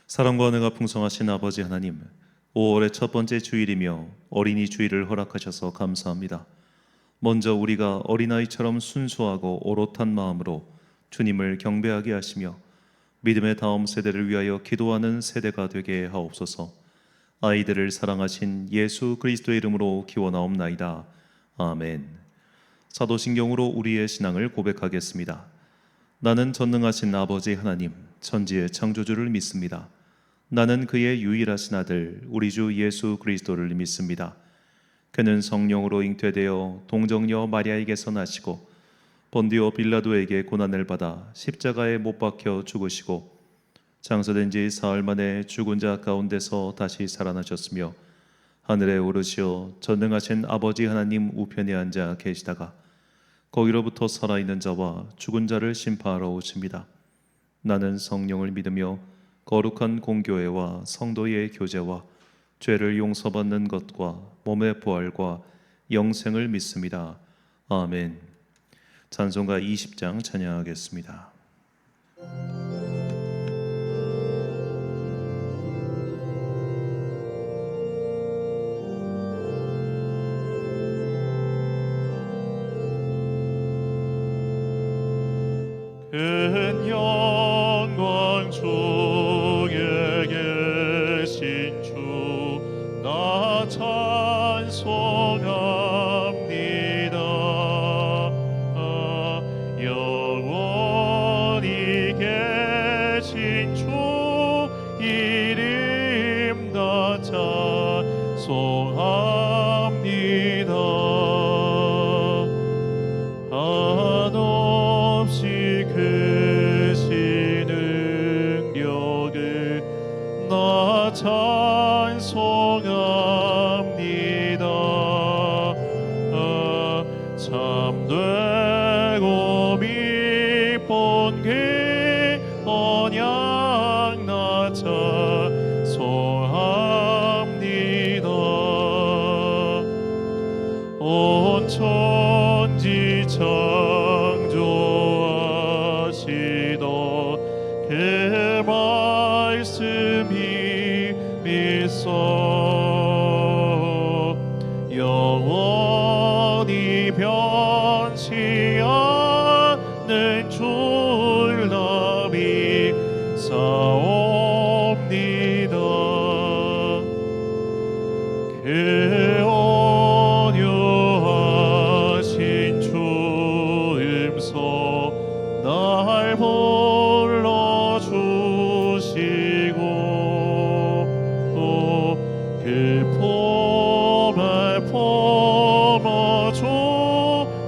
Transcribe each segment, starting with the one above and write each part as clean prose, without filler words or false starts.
사랑과 은혜가 풍성하신 아버지 하나님, 5월의 첫 번째 주일이며 어린이 주일을 허락하셔서 감사합니다. 먼저 우리가 어린아이처럼 순수하고 오롯한 마음으로 주님을 경배하게 하시며 믿음의 다음 세대를 위하여 기도하는 세대가 되게 하옵소서. 아이들을 사랑하신 예수 그리스도의 이름으로 기원하옵나이다. 아멘. 사도신경으로 우리의 신앙을 고백하겠습니다. 나는 전능하신 아버지 하나님, 천지의 창조주를 믿습니다. 나는 그의 유일하신 아들 우리 주 예수 그리스도를 믿습니다. 그는 성령으로 잉태되어 동정녀 마리아에게서 나시고 본디오 빌라도에게 고난을 받아 십자가에 못 박혀 죽으시고 장사된 지 사흘 만에 죽은 자 가운데서 다시 살아나셨으며 하늘에 오르시어 전능하신 아버지 하나님 우편에 앉아 계시다가 거기로부터 살아있는 자와 죽은 자를 심판하러 오십니다. 나는 성령을 믿으며 거룩한 공교회와 성도의 교제와 죄를 용서받는 것과 몸의 부활과 영생을 믿습니다. 아멘. 찬송가 20장 찬양하겠습니다. 큰 영광 중에 계신 주 나 찬송합니다. 영원히 계신 주 이름 다 찬송합니다. 한없이 크신 능력을 나 찬송합니다. 참되고 미쁜 그 언약 나 찬송합니다. 온 천지 창조하시던 그 말씀이 믿소 영원히 변치 않는 줄 나 믿사옵니다. 그 온유하신 주 음성 날 불러주시고 그 품에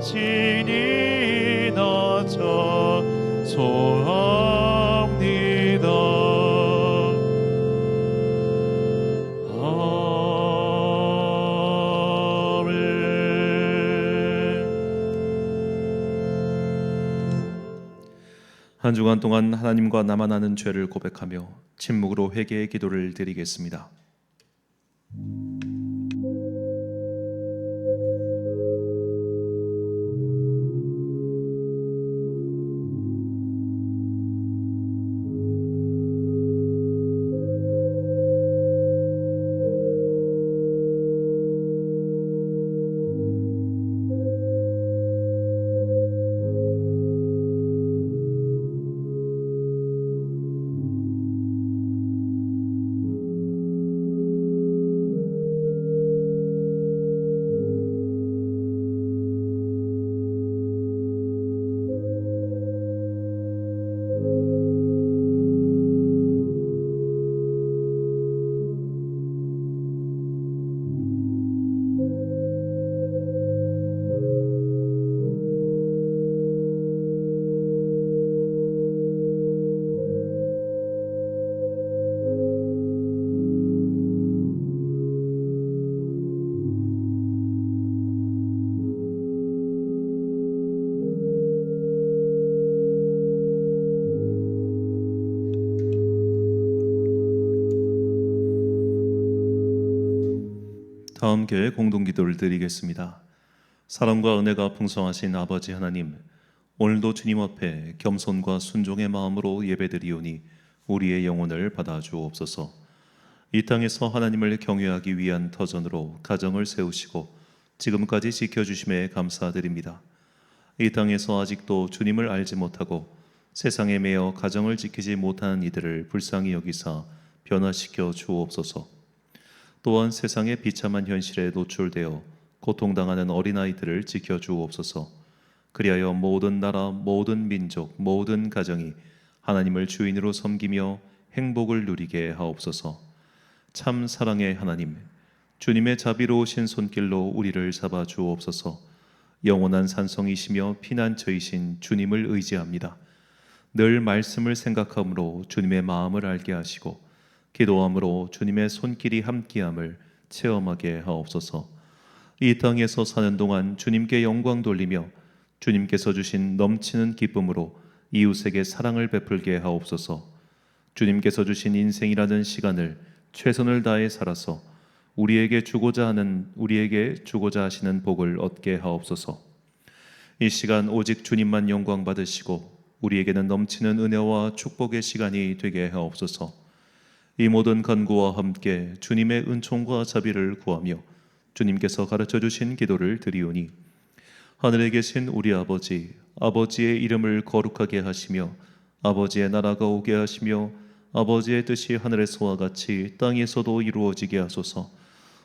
품어주시니 나 찬송합니다. 한 주간 동안 하나님과 나만 아는 죄를 고백하며 침묵으로 회개의 기도를 드리겠습니다. 다음 교회 공동기도를 드리겠습니다. 사랑과 은혜가 풍성하신 아버지 하나님, 오늘도 주님 앞에 겸손과 순종의 마음으로 예배드리오니 우리의 영혼을 받아 주옵소서. 이 땅에서 하나님을 경외하기 위한 터전으로 가정을 세우시고 지금까지 지켜주심에 감사드립니다. 이 땅에서 아직도 주님을 알지 못하고 세상에 매여 가정을 지키지 못하는 이들을 불쌍히 여기사 변화시켜 주옵소서. 또한 세상의 비참한 현실에 노출되어 고통당하는 어린아이들을 지켜 주옵소서. 그리하여 모든 나라, 모든 민족, 모든 가정이 하나님을 주인으로 섬기며 행복을 누리게 하옵소서. 참 사랑의 하나님, 주님의 자비로우신 손길로 우리를 잡아 주옵소서. 영원한 산성이시며 피난처이신 주님을 의지합니다. 늘 말씀을 생각함으로 주님의 마음을 알게 하시고 기도함으로 주님의 손길이 함께함을 체험하게 하옵소서. 이 땅에서 사는 동안 주님께 영광 돌리며 주님께서 주신 넘치는 기쁨으로 이웃에게 사랑을 베풀게 하옵소서. 주님께서 주신 인생이라는 시간을 최선을 다해 살아서 우리에게 주고자 하시는 복을 얻게 하옵소서. 이 시간 오직 주님만 영광 받으시고 우리에게는 넘치는 은혜와 축복의 시간이 되게 하옵소서. 이 모든 간구와 함께 주님의 은총과 자비를 구하며 주님께서 가르쳐 주신 기도를 드리오니 하늘에 계신 우리 아버지, 아버지의 이름을 거룩하게 하시며 아버지의 나라가 오게 하시며 아버지의 뜻이 하늘에서와 같이 땅에서도 이루어지게 하소서.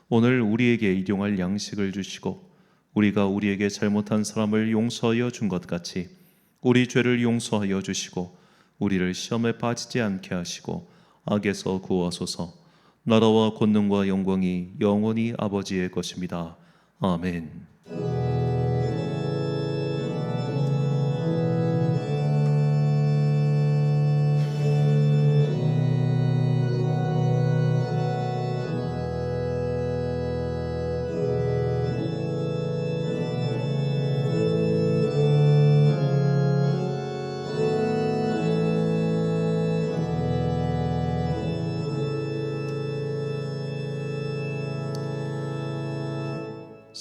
오늘 우리에게 일용할 양식을 주시고 우리가 우리에게 잘못한 사람을 용서하여 준 것 같이 우리 죄를 용서하여 주시고 우리를 시험에 빠지지 않게 하시고 악에서 구하소서. 나라와 권능과 영광이 영원히 아버지의 것입니다. 아멘.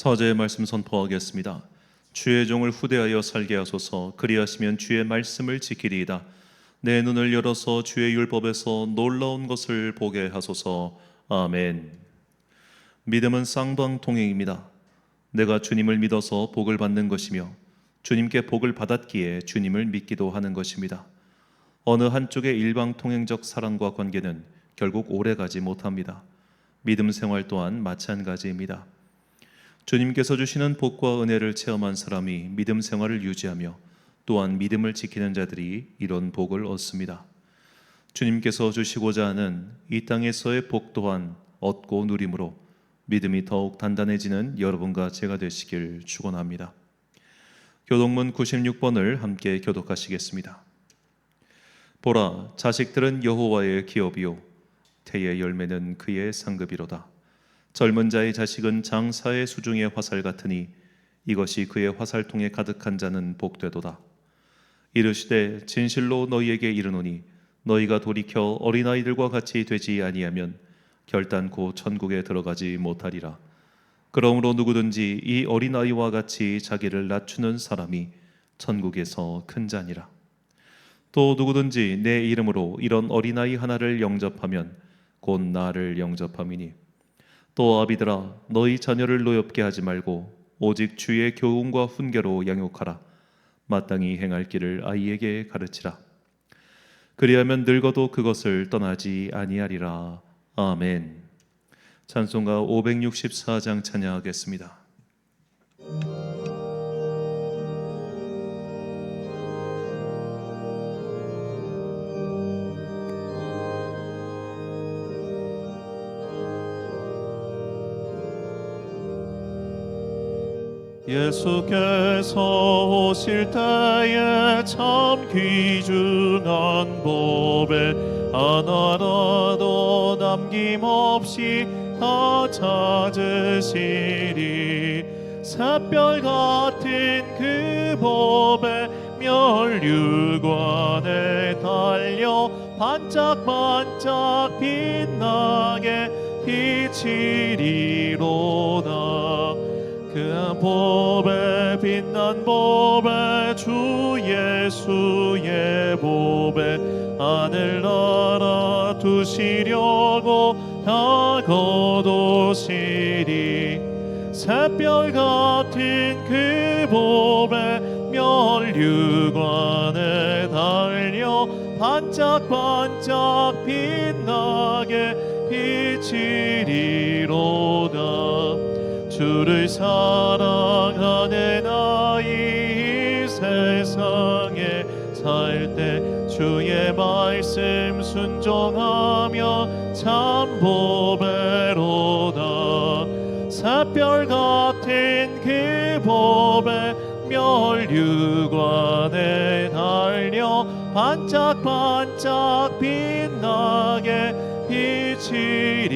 사제의 말씀 선포하겠습니다. 주의 종을 후대하여 살게 하소서. 그리하시면 주의 말씀을 지키리이다. 내 눈을 열어서 주의 율법에서 놀라운 것을 보게 하소서. 아멘. 믿음은 쌍방통행입니다. 내가 주님을 믿어서 복을 받는 것이며 주님께 복을 받았기에 주님을 믿기도 하는 것입니다. 어느 한쪽의 일방통행적 사랑과 관계는 결국 오래가지 못합니다. 믿음 생활 또한 마찬가지입니다. 주님께서 주시는 복과 은혜를 체험한 사람이 믿음 생활을 유지하며 또한 믿음을 지키는 자들이 이런 복을 얻습니다. 주님께서 주시고자 하는 이 땅에서의 복 또한 얻고 누림으로 믿음이 더욱 단단해지는 여러분과 제가 되시길 축원합니다. 교독문 96번을 함께 교독하시겠습니다. 보라, 자식들은 여호와의 기업이요 태의 열매는 그의 상급이로다. 젊은 자의 자식은 장사의 수중의 화살 같으니 이것이 그의 화살통에 가득한 자는 복되도다. 이르시되 진실로 너희에게 이르노니 너희가 돌이켜 어린아이들과 같이 되지 아니하면 결단코 천국에 들어가지 못하리라. 그러므로 누구든지 이 어린아이와 같이 자기를 낮추는 사람이 천국에서 큰 자니라. 또 누구든지 내 이름으로 이런 어린아이 하나를 영접하면 곧 나를 영접함이니 또 아비들아 너희 자녀를 노엽게 하지 말고 오직 주의 교훈과 훈계로 양육하라. 마땅히 행할 길을 아이에게 가르치라. 그리하면 늙어도 그것을 떠나지 아니하리라. 아멘. 찬송가 564장 찬양하겠습니다. 예수께서 오실 때에 참 귀중한 법에 하나라도 남김없이 다 찾으시리. 샛별 같은 그 법에 멸류관에 달려 반짝반짝 빛나게 비치리로다. 그 보배 빛난 보배 주 예수의 보배 하늘나라 두시려고 다 거두시리 샛별 같은 그 보배 면류관에 달려 반짝반짝 빛나게 비치리로다 주를 사랑하는 아이 이 세상에 살 때 주의 말씀 순종하며 참 보배로다 샛별 같은 그 보배 면류관에 달려 반짝반짝 빛나게 비치리로다.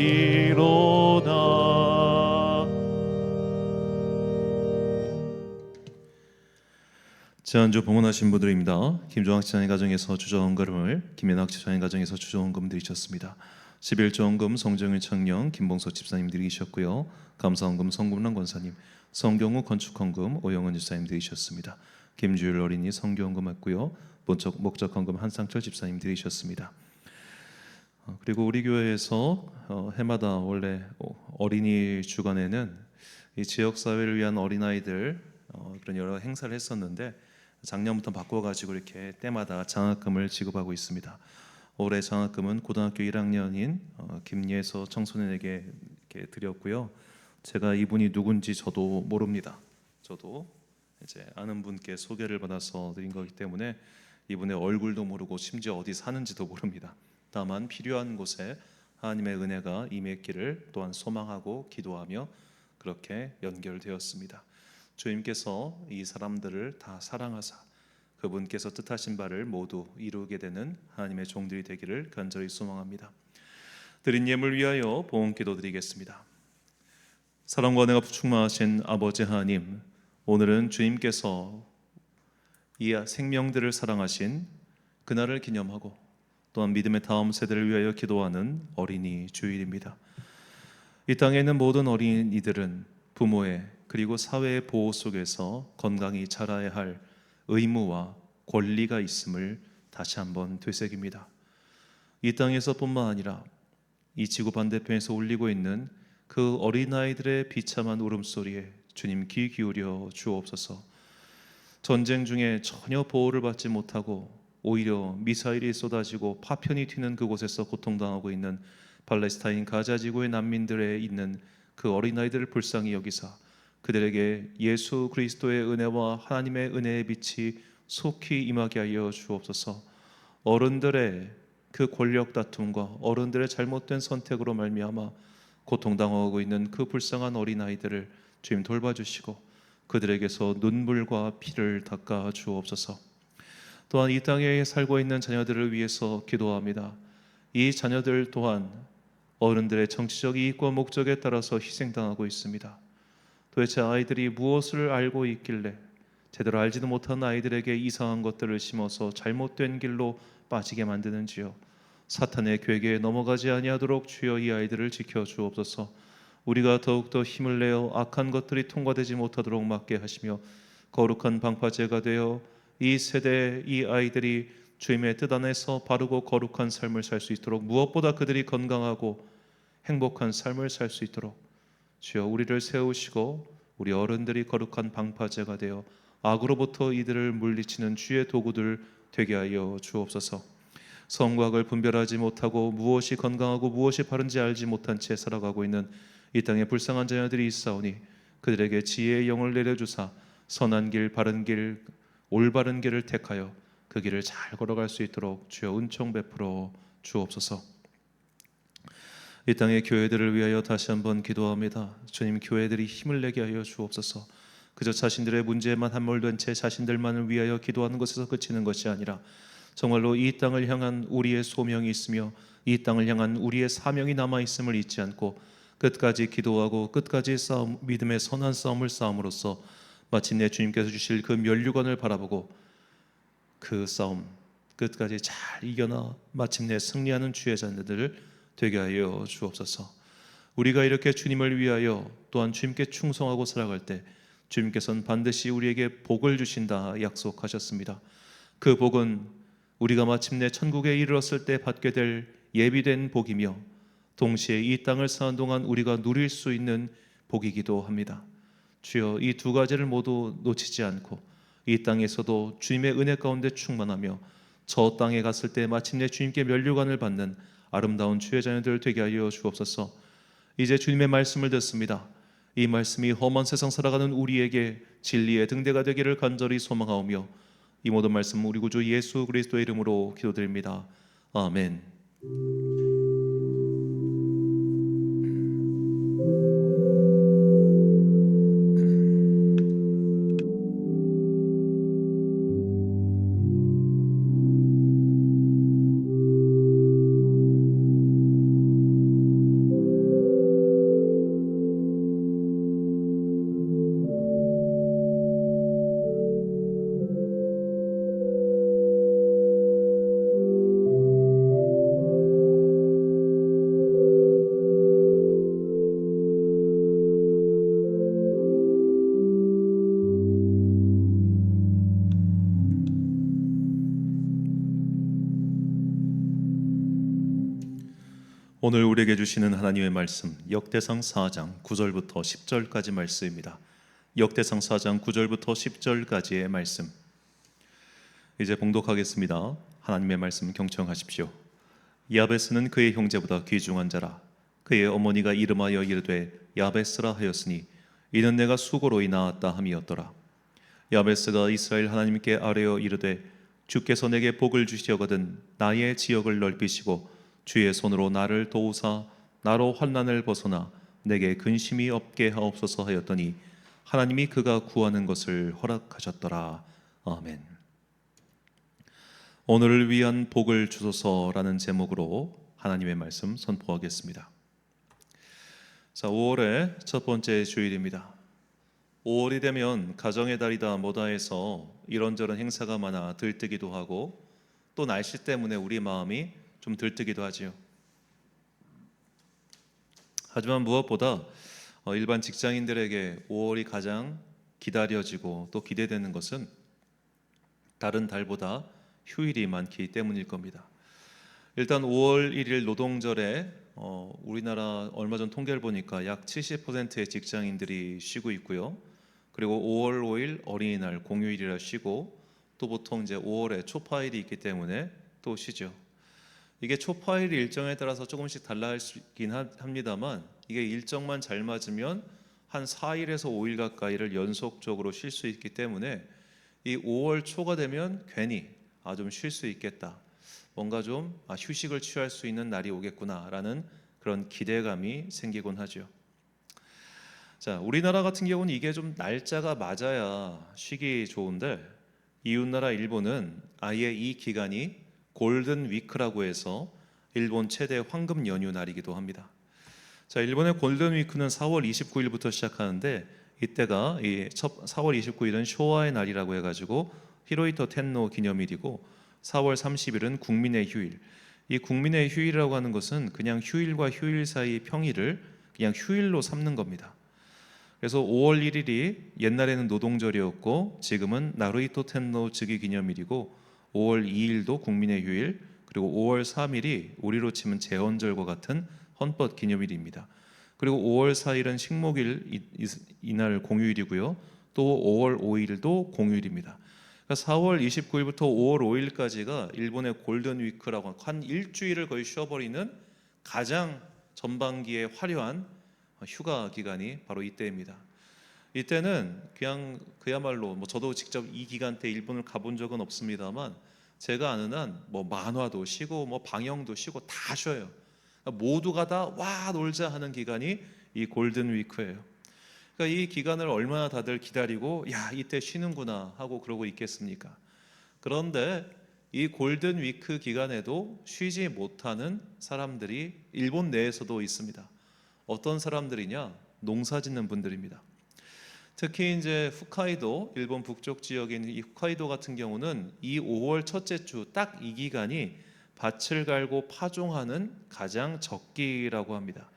지난주 봉헌하신 분들입니다. 김종학 지사님 가정에서 주저헌금을, 김연학 지사님 가정에서 주저헌금 드리셨습니다. 11조헌금 성정일 청년 김봉서 집사님 드리셨고요. 감사헌금 성금란 권사님, 성경우 건축헌금 오영은 집사님 드리셨습니다. 김주율 어린이 성교헌금 했고요. 목적헌금 한상철 집사님 드리셨습니다. 그리고 우리 교회에서 해마다 원래 어린이 주간에는 이 지역 사회를 위한 어린아이들 그런 여러 행사를 했었는데 작년부터 바꿔가지고 이렇게 때마다 장학금을 지급하고 있습니다. 올해 장학금은 고등학교 1학년인 김예서 청소년에게 이렇게 드렸고요. 제가 이분이 누군지 저도 모릅니다. 저도 이제 아는 분께 소개를 받아서 드린 거기 때문에 이분의 얼굴도 모르고 심지어 어디 사는지도 모릅니다. 다만 필요한 곳에 하나님의 은혜가 임했기를 또한 소망하고 기도하며 그렇게 연결되었습니다. 주님께서 이 사람들을 다 사랑하사 그분께서 뜻하신 바를 모두 이루게 되는 하나님의 종들이 되기를 간절히 소망합니다. 드린 예물 위하여 봉헌기도 드리겠습니다. 사랑과 은혜가 충만하신 아버지 하나님, 오늘은 주님께서 이 생명들을 사랑하신 그날을 기념하고 또한 믿음의 다음 세대를 위하여 기도하는 어린이 주일입니다. 이 땅에 있는 모든 어린이들은 부모의 그리고 사회의 보호 속에서 건강히 자라야 할 의무와 권리가 있음을 다시 한번 되새깁니다. 이 땅에서뿐만 아니라 이 지구 반대편에서 울리고 있는 그 어린아이들의 비참한 울음소리에 주님 귀 기울여 주옵소서. 전쟁 중에 전혀 보호를 받지 못하고 오히려 미사일이 쏟아지고 파편이 튀는 그곳에서 고통당하고 있는 팔레스타인 가자 지구의 난민들에 있는 그 어린아이들을 불쌍히 여기사 그들에게 예수 그리스도의 은혜와 하나님의 은혜의 빛이 속히 임하게 하여 주옵소서. 어른들의 그 권력 다툼과 어른들의 잘못된 선택으로 말미암아 고통당하고 있는 그 불쌍한 어린아이들을 주님 돌봐주시고 그들에게서 눈물과 피를 닦아 주옵소서. 또한 이 땅에 살고 있는 자녀들을 위해서 기도합니다. 이 자녀들 또한 어른들의 정치적 이익과 목적에 따라서 희생당하고 있습니다. 도대체 아이들이 무엇을 알고 있길래 제대로 알지도 못한 아이들에게 이상한 것들을 심어서 잘못된 길로 빠지게 만드는지요. 사탄의 괴계에 넘어가지 아니하도록 주여 이 아이들을 지켜 주옵소서. 우리가 더욱더 힘을 내어 악한 것들이 통과되지 못하도록 막게 하시며 거룩한 방파제가 되어 이 세대의 이 아이들이 주님의 뜻 안에서 바르고 거룩한 삶을 살 수 있도록 무엇보다 그들이 건강하고 행복한 삶을 살 수 있도록 주여 우리를 세우시고 우리 어른들이 거룩한 방파제가 되어 악으로부터 이들을 물리치는 주의 도구들 되게 하여 주옵소서. 선과 악을 분별하지 못하고 무엇이 건강하고 무엇이 바른지 알지 못한 채 살아가고 있는 이 땅에 불쌍한 자녀들이 있사오니 그들에게 지혜의 영을 내려주사 선한 길, 바른 길, 올바른 길을 택하여 그 길을 잘 걸어갈 수 있도록 주여 은총 베풀어 주옵소서. 이 땅의 교회들을 위하여 다시 한번 기도합니다. 주님, 교회들이 힘을 내게 하여 주옵소서. 그저 자신들의 문제에만 함몰된 채 자신들만을 위하여 기도하는 것에서 그치는 것이 아니라 정말로 이 땅을 향한 우리의 소명이 있으며 이 땅을 향한 우리의 사명이 남아있음을 잊지 않고 끝까지 기도하고 끝까지 싸움, 믿음의 선한 싸움을 싸움으로써 마침내 주님께서 주실 그 면류관을 바라보고 그 싸움 끝까지 잘 이겨나 마침내 승리하는 주의 자녀들 되게 하여 주옵소서. 우리가 이렇게 주님을 위하여 또한 주님께 충성하고 살아갈 때 주님께서는 반드시 우리에게 복을 주신다 약속하셨습니다. 그 복은 우리가 마침내 천국에 이르렀을 때 받게 될 예비된 복이며 동시에 이 땅을 사는 동안 우리가 누릴 수 있는 복이기도 합니다. 주여, 이 두 가지를 모두 놓치지 않고 이 땅에서도 주님의 은혜 가운데 충만하며 저 땅에 갔을 때 마침내 주님께 면류관을 받는 아름다운 주의 자녀들 되게 하여 주옵소서. 이제 주님의 말씀을 듣습니다. 이 말씀이 험한 세상 살아가는 우리에게 진리의 등대가 되기를 간절히 소망하오며 이 모든 말씀 우리 구주 예수 그리스도의 이름으로 기도드립니다. 아멘. 오늘 우리에게 주시는 하나님의 말씀 역대상 4장 9절부터 10절까지 말씀입니다. 역대상 4장 9절부터 10절까지의 말씀 이제 봉독하겠습니다. 하나님의 말씀 경청하십시오. 야베스는 그의 형제보다 귀중한 자라. 그의 어머니가 이름하여 이르되 야베스라 하였으니 이는 내가 수고로이 낳았다 함이었더라. 야베스가 이스라엘 하나님께 아뢰어 이르되 주께서 내게 복을 주시려거든 나의 지역을 넓히시고 주의 손으로 나를 도우사 나로 환난을 벗어나 내게 근심이 없게 하옵소서 하였더니 하나님이 그가 구하는 것을 허락하셨더라. 아멘. 오늘을 위한 복을 주소서라는 제목으로 하나님의 말씀 선포하겠습니다. 자, 5월의 첫 번째 주일입니다. 5월이 되면 가정의 달이다 뭐다 해서 이런저런 행사가 많아 들뜨기도 하고 또 날씨 때문에 우리 마음이 좀 들뜨기도 하지요. 하지만 무엇보다 일반 직장인들에게 5월이 가장 기다려지고 또 기대되는 것은 다른 달보다 휴일이 많기 때문일 겁니다. 일단 5월 1일 노동절에 우리나라 얼마 전 통계를 보니까 약 70%의 직장인들이 쉬고 있고요. 그리고 5월 5일 어린이날 공휴일이라 쉬고 또 보통 이제 5월에 초파일이 있기 때문에 또 쉬죠. 이게 초파일 일정에 따라서 조금씩 달라지긴 합니다만 이게 일정만 잘 맞으면 한 4일에서 5일 가까이를 연속적으로 쉴 수 있기 때문에 이 5월 초가 되면 괜히 좀 쉴 수 있겠다, 뭔가 좀 휴식을 취할 수 있는 날이 오겠구나라는 그런 기대감이 생기곤 하죠. 자, 우리나라 같은 경우는 이게 좀 날짜가 맞아야 쉬기 좋은데 이웃나라 일본은 아예 이 기간이 골든 위크라고 해서 일본 최대 황금 연휴 날이기도 합니다. 자, 일본의 골든 위크는 4월 29일부터 시작하는데 이때가 4월 29일은 쇼와의 날이라고 해가지고 히로히토 텐노 기념일이고 4월 30일은 국민의 휴일. 이 국민의 휴일이라고 하는 것은 그냥 휴일과 휴일 사이 평일을 그냥 휴일로 삼는 겁니다. 그래서 5월 1일이 옛날에는 노동절이었고 지금은 나루히토 텐노 즉위 기념일이고 5월 2일도 국민의 휴일, 그리고 5월 3일이 우리로 치면 제헌절과 같은 헌법 기념일입니다. 그리고 5월 4일은 식목일 이날 공휴일이고요. 또 5월 5일도 공휴일입니다. 그러니까 4월 29일부터 5월 5일까지가 일본의 골든 위크라고 한 일주일을 거의 쉬어버리는 가장 전반기에 화려한 휴가 기간이 바로 이때입니다. 이때는 그냥 그야말로 저도 직접 이 기간 때 일본을 가본 적은 없습니다만 제가 아는 한 만화도 쉬고 방영도 쉬고 다 쉬어요. 모두가 다 와 놀자 하는 기간이 이 골든 위크예요. 그러니까 이 기간을 얼마나 다들 기다리고 야 이때 쉬는구나 하고 그러고 있겠습니까? 그런데 이 골든 위크 기간에도 쉬지 못하는 사람들이 일본 내에서도 있습니다. 어떤 사람들이냐? 농사 짓는 분들입니다. 특히 이제 홋카이도, 일본 북쪽 지역인 이 홋카이도 같은 경우는 이 5월 첫째 주 딱 이 기간이 밭을 갈고 파종하는 가장 적기라고 합니다.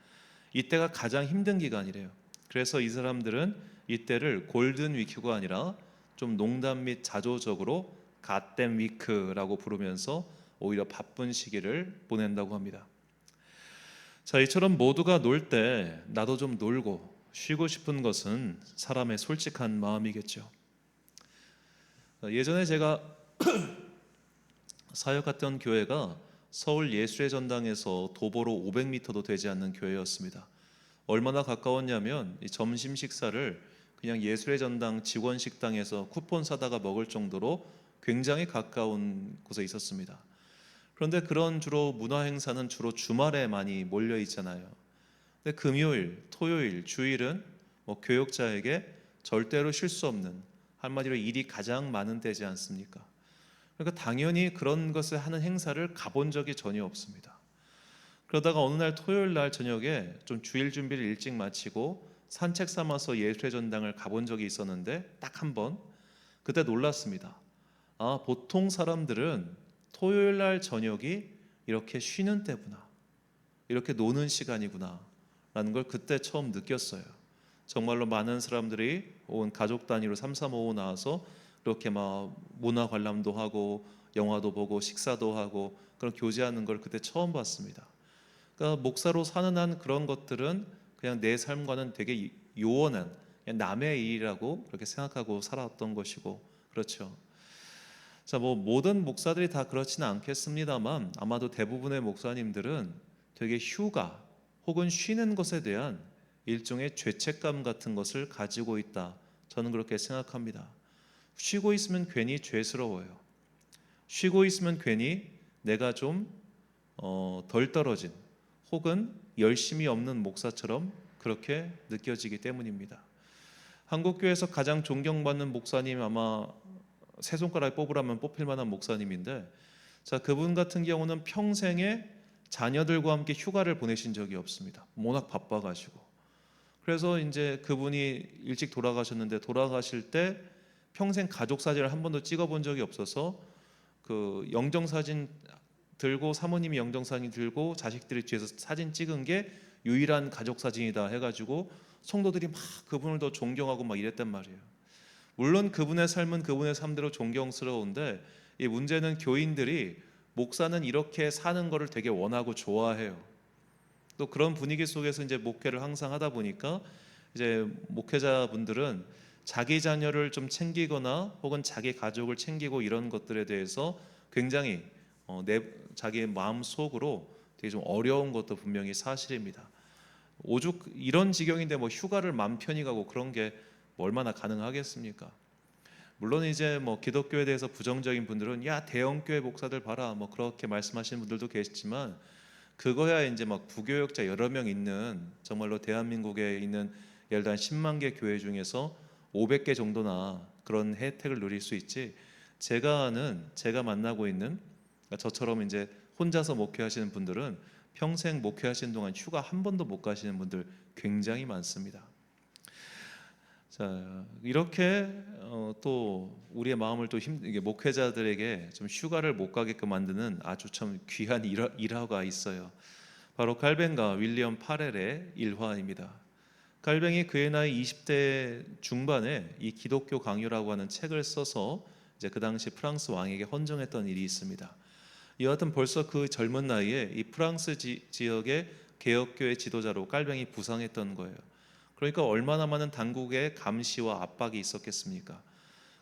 이때가 가장 힘든 기간이래요. 그래서 이 사람들은 이때를 골든 위크가 아니라 좀 농담 및 자조적으로 갓댐 위크라고 부르면서 오히려 바쁜 시기를 보낸다고 합니다. 자, 이처럼 모두가 놀 때 나도 좀 놀고 쉬고 싶은 것은 사람의 솔직한 마음이겠죠. 예전에 제가 사역 갔던 교회가 서울 예술의 전당에서 도보로 500m도 되지 않는 교회였습니다. 얼마나 가까웠냐면 이 점심 식사를 그냥 예술의 전당 직원 식당에서 쿠폰 사다가 먹을 정도로 굉장히 가까운 곳에 있었습니다. 그런데 그런 주로 문화 행사는 주로 주말에 많이 몰려 있잖아요. 근데 금요일, 토요일, 주일은 뭐 교역자에게 절대로 쉴 수 없는, 한마디로 일이 가장 많은 때지 않습니까? 그러니까 당연히 그런 것을 하는 행사를 가본 적이 전혀 없습니다. 그러다가 어느 날 토요일 날 저녁에 좀 주일 준비를 일찍 마치고 산책 삼아서 예술의 전당을 가본 적이 있었는데 딱 한 번, 그때 놀랐습니다. 아, 보통 사람들은 토요일 날 저녁이 이렇게 쉬는 때구나, 이렇게 노는 시간이구나 라는 걸 그때 처음 느꼈어요. 정말로 많은 사람들이 온 가족 단위로 3, 4, 5 나와서 이렇게 막 문화 관람도 하고 영화도 보고 식사도 하고 그런 교제하는 걸 그때 처음 봤습니다. 그러니까 목사로 사는 한 그런 것들은 그냥 내 삶과는 되게 요원한, 그냥 남의 일이라고 그렇게 생각하고 살아왔던 것이고, 그렇죠. 자, 뭐 모든 목사들이 다 그렇지는 않겠습니다만 아마도 대부분의 목사님들은 되게 휴가 혹은 쉬는 것에 대한 일종의 죄책감 같은 것을 가지고 있다. 저는 그렇게 생각합니다. 쉬고 있으면 괜히 죄스러워요. 쉬고 있으면 괜히 내가 좀 덜 떨어진 혹은 열심히 없는 목사처럼 그렇게 느껴지기 때문입니다. 한국교회에서 가장 존경받는 목사님 아마 세 손가락에 뽑으라면 뽑힐 만한 목사님인데, 자, 그분 같은 경우는 평생에 자녀들과 함께 휴가를 보내신 적이 없습니다. 워낙 바빠가지고. 그래서 이제 그분이 일찍 돌아가셨는데 돌아가실 때 평생 가족 사진을 한 번도 찍어본 적이 없어서 그 영정사진 들고, 사모님이 영정사진 들고 자식들이 뒤에서 사진 찍은 게 유일한 가족 사진이다 해가지고 성도들이 막 그분을 더 존경하고 막 이랬단 말이에요. 물론 그분의 삶은 그분의 삶대로 존경스러운데 이 문제는 교인들이 목사는 이렇게 사는 거를 되게 원하고 좋아해요. 또 그런 분위기 속에서 이제 목회를 항상 하다 보니까 이제 목회자분들은 자기 자녀를 좀 챙기거나 혹은 자기 가족을 챙기고 이런 것들에 대해서 굉장히 자기 마음 속으로 되게 좀 어려운 것도 분명히 사실입니다. 오죽 이런 지경인데 뭐 휴가를 맘 편히 가고 그런 게 얼마나 가능하겠습니까? 물론 이제 뭐 기독교에 대해서 부정적인 분들은 야, 대형교회 목사들 봐라 뭐 그렇게 말씀하시는 분들도 계시지만, 그거야 이제 막 부교역자 여러 명 있는, 정말로 대한민국에 있는 예를 들어 10만 개 교회 중에서 500개 정도나 그런 혜택을 누릴 수 있지, 제가 아는, 제가 만나고 있는, 그러니까 저처럼 이제 혼자서 목회하시는 분들은 평생 목회하시는 동안 휴가 한 번도 못 가시는 분들 굉장히 많습니다. 자, 이렇게 또 우리의 마음을 또 이게 목회자들에게 좀 휴가를 못 가게끔 만드는 아주 참 귀한 일화가 있어요. 바로 칼뱅과 윌리엄 파렐의 일화입니다. 칼뱅이 그의 나이 20대 중반에 이 기독교 강요라고 하는 책을 써서 이제 그 당시 프랑스 왕에게 헌정했던 일이 있습니다. 여하튼 벌써 그 젊은 나이에 이 프랑스 지역의 개혁교회 지도자로 칼뱅이 부상했던 거예요. 그러니까 얼마나 많은 당국의 감시와 압박이 있었겠습니까?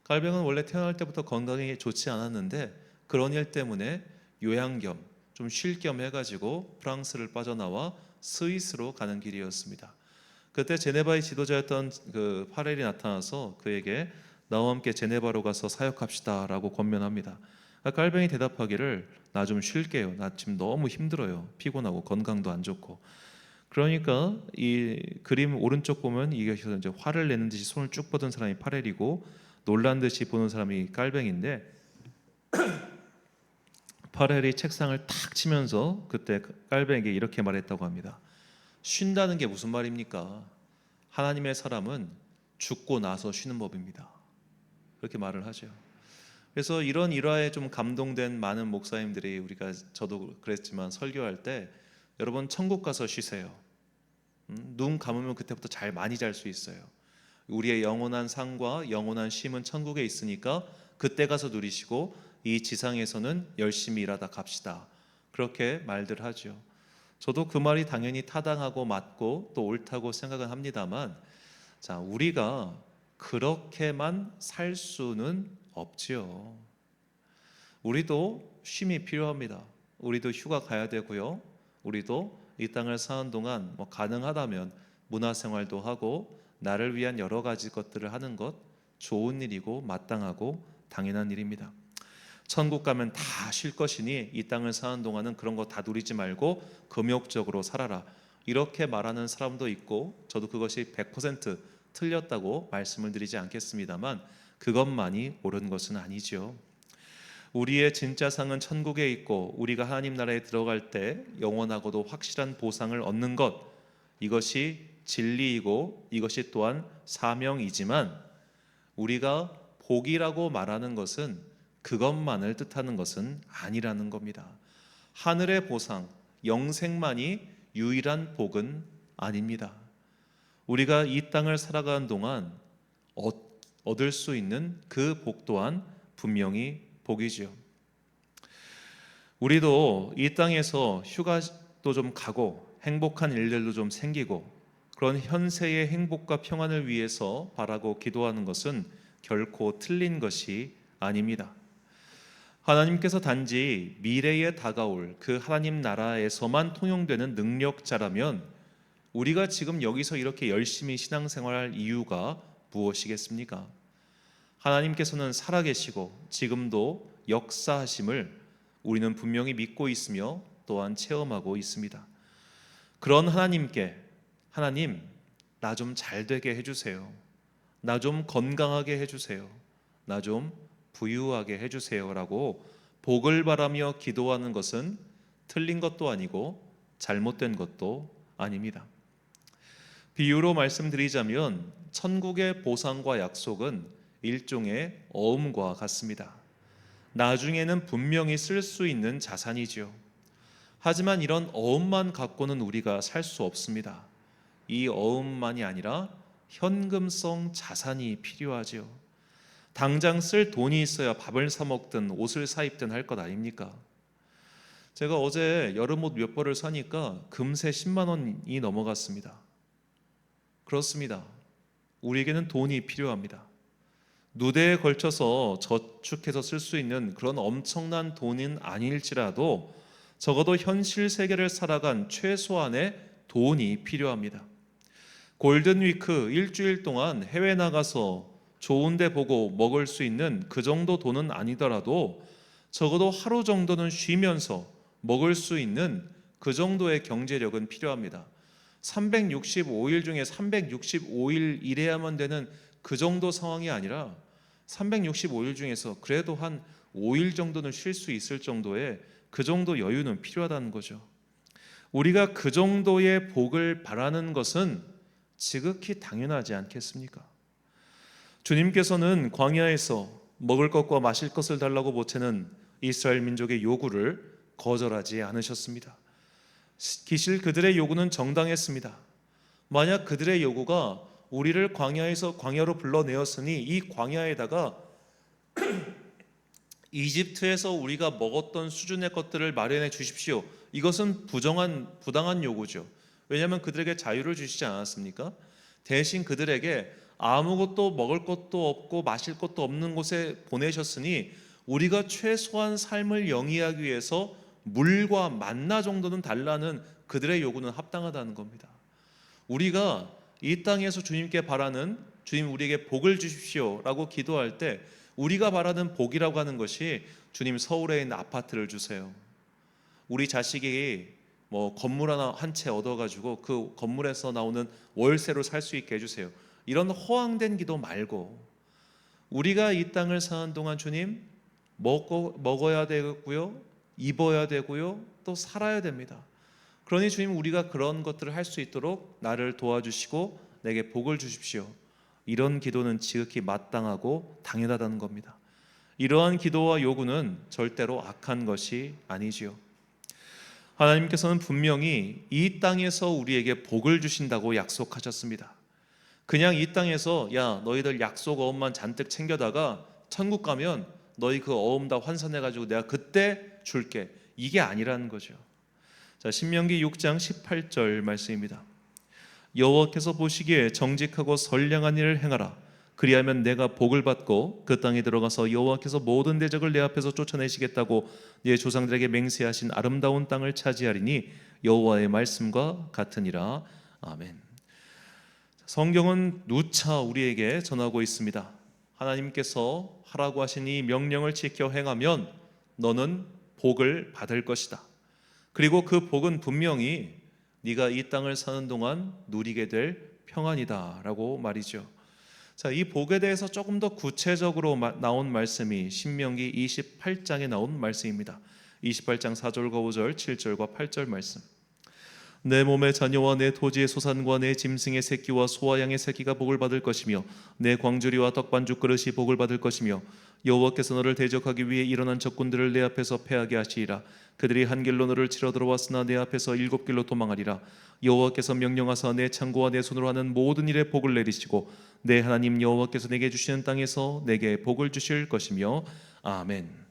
칼뱅은 원래 태어날 때부터 건강이 좋지 않았는데 그런 일 때문에 요양 겸 좀 쉴 겸 해가지고 프랑스를 빠져나와 스위스로 가는 길이었습니다. 그때 제네바의 지도자였던 그 파렐이 나타나서 그에게 나와 함께 제네바로 가서 사역합시다라고 권면합니다. 칼뱅이 대답하기를 나 좀 쉴게요. 나 지금 너무 힘들어요. 피곤하고 건강도 안 좋고. 그러니까 이 그림 오른쪽 보면 이게 이제 화를 내는 듯이 손을 쭉 뻗은 사람이 파렐이고 놀란 듯이 보는 사람이 칼뱅인데, 파렐이 책상을 탁 치면서 그때 칼뱅에게 이렇게 말했다고 합니다. 쉰다는 게 무슨 말입니까? 하나님의 사람은 죽고 나서 쉬는 법입니다. 그렇게 말을 하죠. 그래서 이런 일화에 좀 감동된 많은 목사님들이, 우리가 저도 그랬지만 설교할 때 여러분 천국 가서 쉬세요. 눈 감으면 그때부터 잘 많이 잘 수 있어요. 우리의 영원한 상과 영원한 쉼은 천국에 있으니까 그때 가서 누리시고 이 지상에서는 열심히 일하다 갑시다. 그렇게 말들 하죠. 저도 그 말이 당연히 타당하고 맞고 또 옳다고 생각은 합니다만, 자, 우리가 그렇게만 살 수는 없지요. 우리도 쉼이 필요합니다. 우리도 휴가 가야 되고요. 우리도 이 땅을 사는 동안 가능하다면 문화생활도 하고 나를 위한 여러 가지 것들을 하는 것 좋은 일이고 마땅하고 당연한 일입니다. 천국 가면 다 쉴 것이니 이 땅을 사는 동안은 그런 거 다 누리지 말고 금욕적으로 살아라, 이렇게 말하는 사람도 있고, 저도 그것이 100% 틀렸다고 말씀을 드리지 않겠습니다만 그것만이 옳은 것은 아니죠. 우리의 진짜 상은 천국에 있고 우리가 하나님 나라에 들어갈 때 영원하고도 확실한 보상을 얻는 것, 이것이 진리이고 이것이 또한 사명이지만, 우리가 복이라고 말하는 것은 그것만을 뜻하는 것은 아니라는 겁니다. 하늘의 보상, 영생만이 유일한 복은 아닙니다. 우리가 이 땅을 살아가는 동안 얻을 수 있는 그 복 또한 분명히 복이지요. 우리도 이 땅에서 휴가도 좀 가고 행복한 일들도 좀 생기고 그런 현세의 행복과 평안을 위해서 바라고 기도하는 것은 결코 틀린 것이 아닙니다. 하나님께서 단지 미래에 다가올 그 하나님 나라에서만 통용되는 능력자라면 우리가 지금 여기서 이렇게 열심히 신앙생활할 이유가 무엇이겠습니까? 하나님께서는 살아계시고 지금도 역사하심을 우리는 분명히 믿고 있으며 또한 체험하고 있습니다. 그런 하나님께, 하나님, 나 좀 잘되게 해주세요. 나 좀 건강하게 해주세요. 나 좀 부유하게 해주세요 라고 복을 바라며 기도하는 것은 틀린 것도 아니고 잘못된 것도 아닙니다. 비유로 말씀드리자면 천국의 보상과 약속은 일종의 어음과 같습니다. 나중에는 분명히 쓸 수 있는 자산이지요. 하지만 이런 어음만 갖고는 우리가 살 수 없습니다. 이 어음만이 아니라 현금성 자산이 필요하지요. 당장 쓸 돈이 있어야 밥을 사 먹든 옷을 사 입든 할 것 아닙니까? 제가 어제 여름옷 몇 벌을 사니까 금세 10만 원이 넘어갔습니다. 그렇습니다. 우리에게는 돈이 필요합니다. 누대에 걸쳐서 저축해서 쓸 수 있는 그런 엄청난 돈은 아닐지라도 적어도 현실 세계를 살아간 최소한의 돈이 필요합니다. 골든위크 일주일 동안 해외 나가서 좋은 데 보고 먹을 수 있는 그 정도 돈은 아니더라도 적어도 하루 정도는 쉬면서 먹을 수 있는 그 정도의 경제력은 필요합니다. 365일 중에 365일 일해야만 되는 그 정도 상황이 아니라 365일 중에서 그래도 한 5일 정도는 쉴 수 있을 정도의 그 정도 여유는 필요하다는 거죠. 우리가 그 정도의 복을 바라는 것은 지극히 당연하지 않겠습니까? 주님께서는 광야에서 먹을 것과 마실 것을 달라고 보채는 이스라엘 민족의 요구를 거절하지 않으셨습니다. 기실 그들의 요구는 정당했습니다. 만약 그들의 요구가 우리를 광야에서 광야로 불러내었으니 이 광야에다가 이집트에서 우리가 먹었던 수준의 것들을 마련해 주십시오, 이것은 부당한 요구죠. 왜냐하면 그들에게 자유를 주시지 않았습니까? 대신 그들에게 아무것도 먹을 것도 없고 마실 것도 없는 곳에 보내셨으니 우리가 최소한 삶을 영위하기 위해서 물과 만나 정도는 달라는 그들의 요구는 합당하다는 겁니다. 우리가 이 땅에서 주님께 바라는, 주님 우리에게 복을 주십시오 라고 기도할 때 우리가 바라는 복이라고 하는 것이, 주님 서울에 있는 아파트를 주세요, 우리 자식이 건물 하나 한 채 얻어가지고 그 건물에서 나오는 월세로 살 수 있게 해주세요, 이런 허황된 기도 말고 우리가 이 땅을 사는 동안 주님 먹어야 되고요, 입어야 되고요, 또 살아야 됩니다. 그러니 주님 우리가 그런 것들을 할 수 있도록 나를 도와주시고 내게 복을 주십시오, 이런 기도는 지극히 마땅하고 당연하다는 겁니다. 이러한 기도와 요구는 절대로 악한 것이 아니지요. 하나님께서는 분명히 이 땅에서 우리에게 복을 주신다고 약속하셨습니다. 그냥 이 땅에서 야 너희들 약속 어음만 잔뜩 챙겨다가 천국 가면 너희 그 어음 다 환산해가지고 내가 그때 줄게, 이게 아니라는 거죠. 자, 신명기 6장 18절 말씀입니다. 여호와께서 보시기에 정직하고 선량한 일을 행하라. 그리하면 내가 복을 받고 그 땅에 들어가서 여호와께서 모든 대적을 내 앞에서 쫓아내시겠다고 네 조상들에게 맹세하신 아름다운 땅을 차지하리니 여호와의 말씀과 같으니라. 아멘. 성경은 누차 우리에게 전하고 있습니다. 하나님께서 하라고 하신 이 명령을 지켜 행하면 너는 복을 받을 것이다. 그리고 그 복은 분명히 네가 이 땅을 사는 동안 누리게 될 평안이다라고 말이죠. 자, 이 복에 대해서 조금 더 구체적으로 나온 말씀이 신명기 28장에 나온 말씀입니다. 28장 4절과 5절, 7절과 8절 말씀. 내 몸의 자녀와 내 토지의 소산과 내 짐승의 새끼와 소와 양의 새끼가 복을 받을 것이며 내 광주리와 떡반죽 그릇이 복을 받을 것이며 여호와께서 너를 대적하기 위해 일어난 적군들을 내 앞에서 패하게 하시리라. 그들이 한 길로 너를 치러 들어왔으나 내 앞에서 일곱 길로 도망하리라. 여호와께서 명령하사 내 창고와 내 손으로 하는 모든 일에 복을 내리시고 내 하나님 여호와께서 내게 주시는 땅에서 내게 복을 주실 것이며 아멘.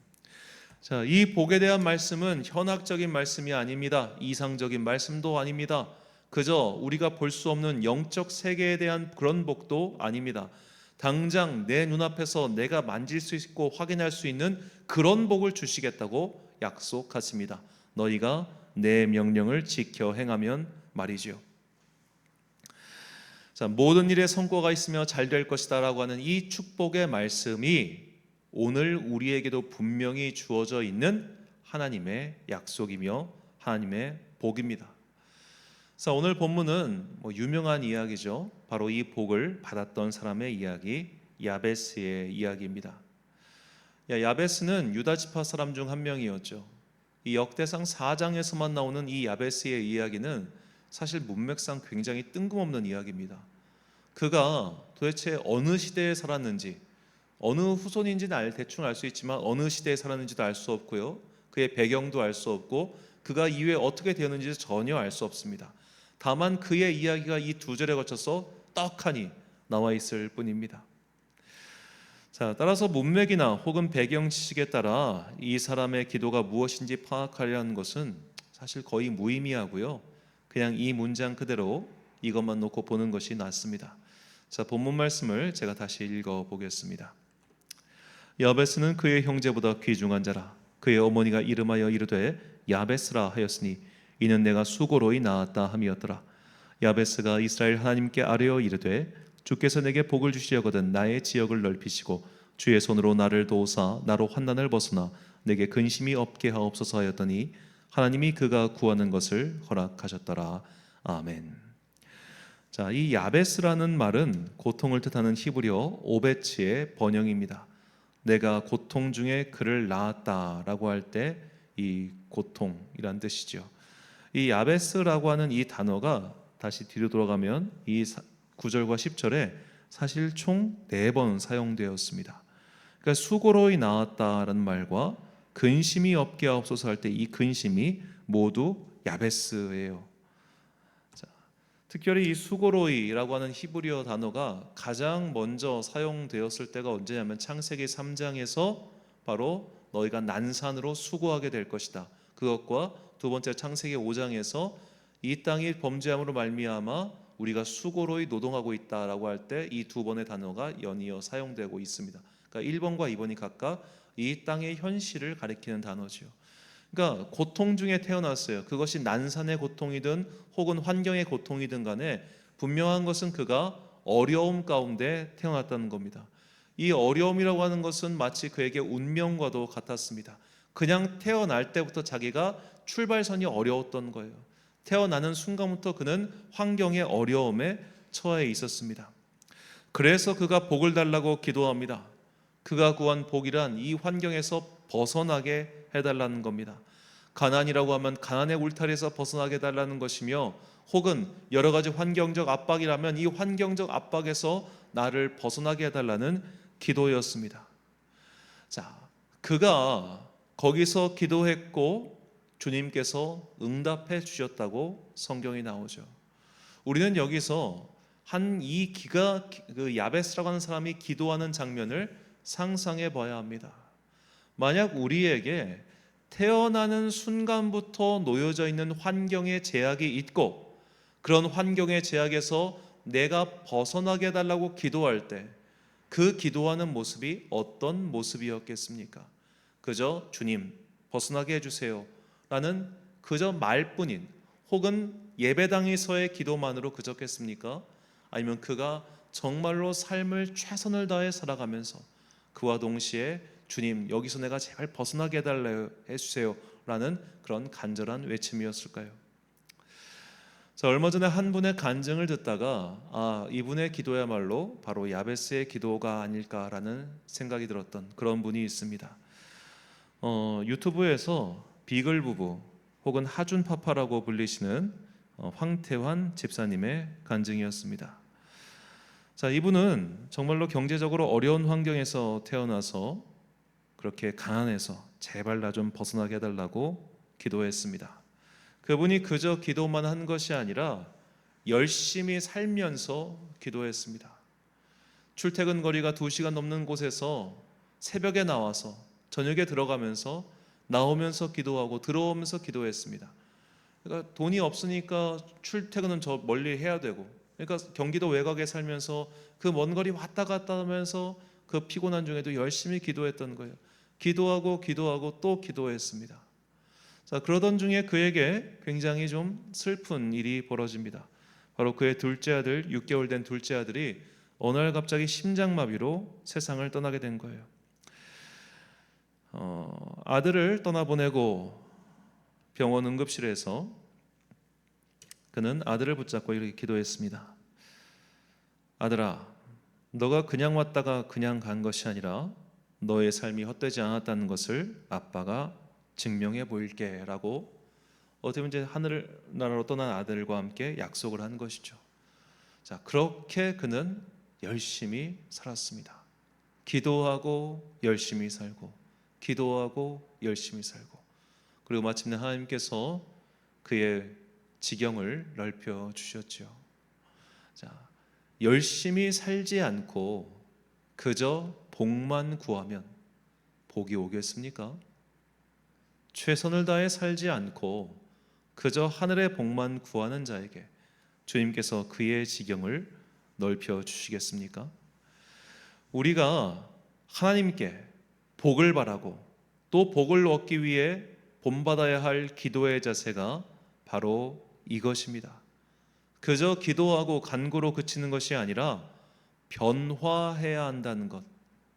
자, 이 복에 대한 말씀은 현학적인 말씀이 아닙니다. 이상적인 말씀도 아닙니다. 그저 우리가 볼 수 없는 영적 세계에 대한 그런 복도 아닙니다. 당장 내 눈앞에서 내가 만질 수 있고 확인할 수 있는 그런 복을 주시겠다고 약속하십니다. 너희가 내 명령을 지켜 행하면 말이죠. 자, 모든 일에 성과가 있으며 잘 될 것이다 라고 하는 이 축복의 말씀이 오늘 우리에게도 분명히 주어져 있는 하나님의 약속이며 하나님의 복입니다. 자, 오늘 본문은 유명한 이야기죠. 바로 이 복을 받았던 사람의 이야기, 야베스의 이야기입니다. 야베스는 유다 지파 사람 중 한 명이었죠. 이 역대상 4장에서만 나오는 이 야베스의 이야기는 사실 문맥상 굉장히 뜬금없는 이야기입니다. 그가 도대체 어느 시대에 살았는지, 어느 후손인지는 대충 알 수 있지만 어느 시대에 살았는지도 알 수 없고요. 그의 배경도 알 수 없고 그가 이후에 어떻게 되었는지 전혀 알 수 없습니다. 다만 그의 이야기가 이 두 절에 거쳐서 떡하니 나와 있을 뿐입니다. 자, 따라서 문맥이나 혹은 배경 지식에 따라 이 사람의 기도가 무엇인지 파악하려는 것은 사실 거의 무의미하고요. 그냥 이 문장 그대로 이것만 놓고 보는 것이 낫습니다. 자, 본문 말씀을 제가 다시 읽어보겠습니다. 야베스는 그의 형제보다 귀중한 자라. 그의 어머니가 이름하여 이르되 야베스라 하였으니 이는 내가 수고로이 낳았다 함이었더라. 야베스가 이스라엘 하나님께 아뢰어 이르되 주께서 내게 복을 주시려거든 나의 지역을 넓히시고 주의 손으로 나를 도우사 나로 환난을 벗어나 내게 근심이 없게 하옵소서 하였더니 하나님이 그가 구하는 것을 허락하셨더라. 아멘. 자, 이 야베스라는 말은 고통을 뜻하는 히브리어 오베츠의 번영입니다. 내가 고통 중에 그를 낳았다라고 할 때 이 고통이란 뜻이죠. 이 야베스라고 하는 이 단어가 다시 뒤로 돌아가면 이 9절과 10절에 사실 총 4번 사용되었습니다. 그러니까 수고로이 낳았다라는 말과 근심이 없게 하옵소서 할 때 이 근심이 모두 야베스예요. 자, 특별히 이 수고로이라고 하는 히브리어 단어가 가장 먼저 사용되었을 때가 언제냐면 창세기 3장에서 바로 너희가 난산으로 수고하게 될 것이다. 그것과 두 번째 창세기 5장에서 이 땅이 범죄함으로 말미암아 우리가 수고로이 노동하고 있다라고 할 때 이 두 번의 단어가 연이어 사용되고 있습니다. 그러니까 1번과 2번이 각각 이 땅의 현실을 가리키는 단어죠. 그러니까 고통 중에 태어났어요. 그것이 난산의 고통이든 혹은 환경의 고통이든 간에 분명한 것은 그가 어려움 가운데 태어났다는 겁니다. 이 어려움이라고 하는 것은 마치 그에게 운명과도 같았습니다. 그냥 태어날 때부터 자기가 출발선이 어려웠던 거예요. 태어나는 순간부터 그는 환경의 어려움에 처해 있었습니다. 그래서 그가 복을 달라고 기도합니다. 그가 구한 복이란 이 환경에서 벗어나게 해달라는 겁니다. 가난이라고 하면 가난의 울타리에서 벗어나게 해달라는 것이며 혹은 여러 가지 환경적 압박이라면 이 환경적 압박에서 나를 벗어나게 해달라는 기도였습니다. 자, 그가 거기서 기도했고 주님께서 응답해 주셨다고 성경이 나오죠. 우리는 여기서 그 야베스라고 하는 사람이 기도하는 장면을 상상해 봐야 합니다. 만약 우리에게 태어나는 순간부터 놓여져 있는 환경의 제약이 있고 그런 환경의 제약에서 내가 벗어나게 해달라고 기도할 때 그 기도하는 모습이 어떤 모습이었겠습니까? 그저 주님 벗어나게 해주세요 라는 그저 말뿐인 혹은 예배당에서의 기도만으로 그쳤겠습니까? 아니면 그가 정말로 삶을 최선을 다해 살아가면서 그와 동시에 주님 여기서 내가 제발 벗어나게 해주세요 라는 그런 간절한 외침이었을까요? 자, 얼마 전에 한 분의 간증을 듣다가 이분의 기도야말로 바로 야베스의 기도가 아닐까라는 생각이 들었던 그런 분이 있습니다. 유튜브에서 비글 부부 혹은 하준 파파라고 불리시는 황태환 집사님의 간증이었습니다. 자, 이분은 정말로 경제적으로 어려운 환경에서 태어나서 그렇게 가난해서 제발 나 좀 벗어나게 해달라고 기도했습니다. 그분이 그저 기도만 한 것이 아니라 열심히 살면서 기도했습니다. 출퇴근 거리가 2시간 넘는 곳에서 새벽에 나와서 저녁에 들어가면서 나오면서 기도하고 들어오면서 기도했습니다. 그러니까 돈이 없으니까 출퇴근은 저 멀리 해야 되고, 그러니까 경기도 외곽에 살면서 그 먼 거리 왔다 갔다 하면서 그 피곤한 중에도 열심히 기도했던 거예요. 기도하고 또 기도했습니다. 자, 그러던 중에 그에게 굉장히 좀 슬픈 일이 벌어집니다. 바로 그의 둘째 아들, 6개월 된 둘째 아들이 어느 날 갑자기 심장마비로 세상을 떠나게 된 거예요. 아들을 떠나보내고 병원 응급실에서 그는 아들을 붙잡고 이렇게 기도했습니다. 아들아, 너가 그냥 왔다가 그냥 간 것이 아니라 너의 삶이 헛되지 않았다는 것을 아빠가 증명해 보일게 라고 어떻게 보면 이제 하늘나라로 떠난 아들과 함께 약속을 한 것이죠. 자, 그렇게 그는 열심히 살았습니다. 기도하고 열심히 살고 기도하고 열심히 살고 그리고 마침내 하나님께서 그의 지경을 넓혀 주셨죠. 자, 열심히 살지 않고 그저 복만 구하면 복이 오겠습니까? 최선을 다해 살지 않고 그저 하늘의 복만 구하는 자에게 주님께서 그의 지경을 넓혀 주시겠습니까? 우리가 하나님께 복을 바라고 또 복을 얻기 위해 본받아야 할 기도의 자세가 바로 이것입니다. 그저 기도하고 간구로 그치는 것이 아니라 변화해야 한다는 것,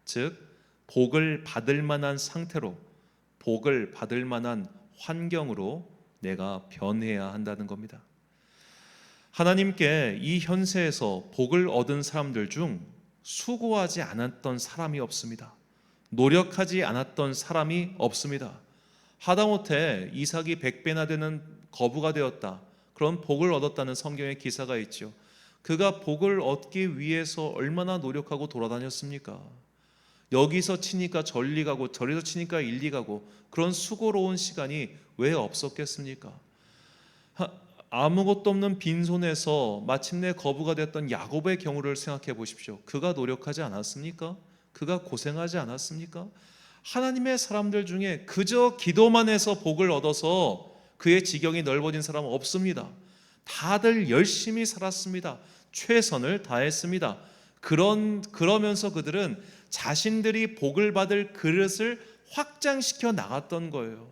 즉 복을 받을 만한 상태로 복을 받을 만한 환경으로 내가 변해야 한다는 겁니다. 하나님께 이 현세에서 복을 얻은 사람들 중 수고하지 않았던 사람이 없습니다. 노력하지 않았던 사람이 없습니다. 하다못해 이삭이 100배나 되는 거부가 되었다, 그런 복을 얻었다는 성경의 기사가 있죠. 그가 복을 얻기 위해서 얼마나 노력하고 돌아다녔습니까? 여기서 치니까 저리 가고 저리서 치니까 일리 가고 그런 수고로운 시간이 왜 없었겠습니까? 아무것도 없는 빈손에서 마침내 거부가 됐던 야곱의 경우를 생각해 보십시오. 그가 노력하지 않았습니까? 그가 고생하지 않았습니까? 하나님의 사람들 중에 그저 기도만 해서 복을 얻어서 그의 지경이 넓어진 사람은 없습니다. 다들 열심히 살았습니다. 최선을 다했습니다. 그러면서 그들은 자신들이 복을 받을 그릇을 확장시켜 나갔던 거예요.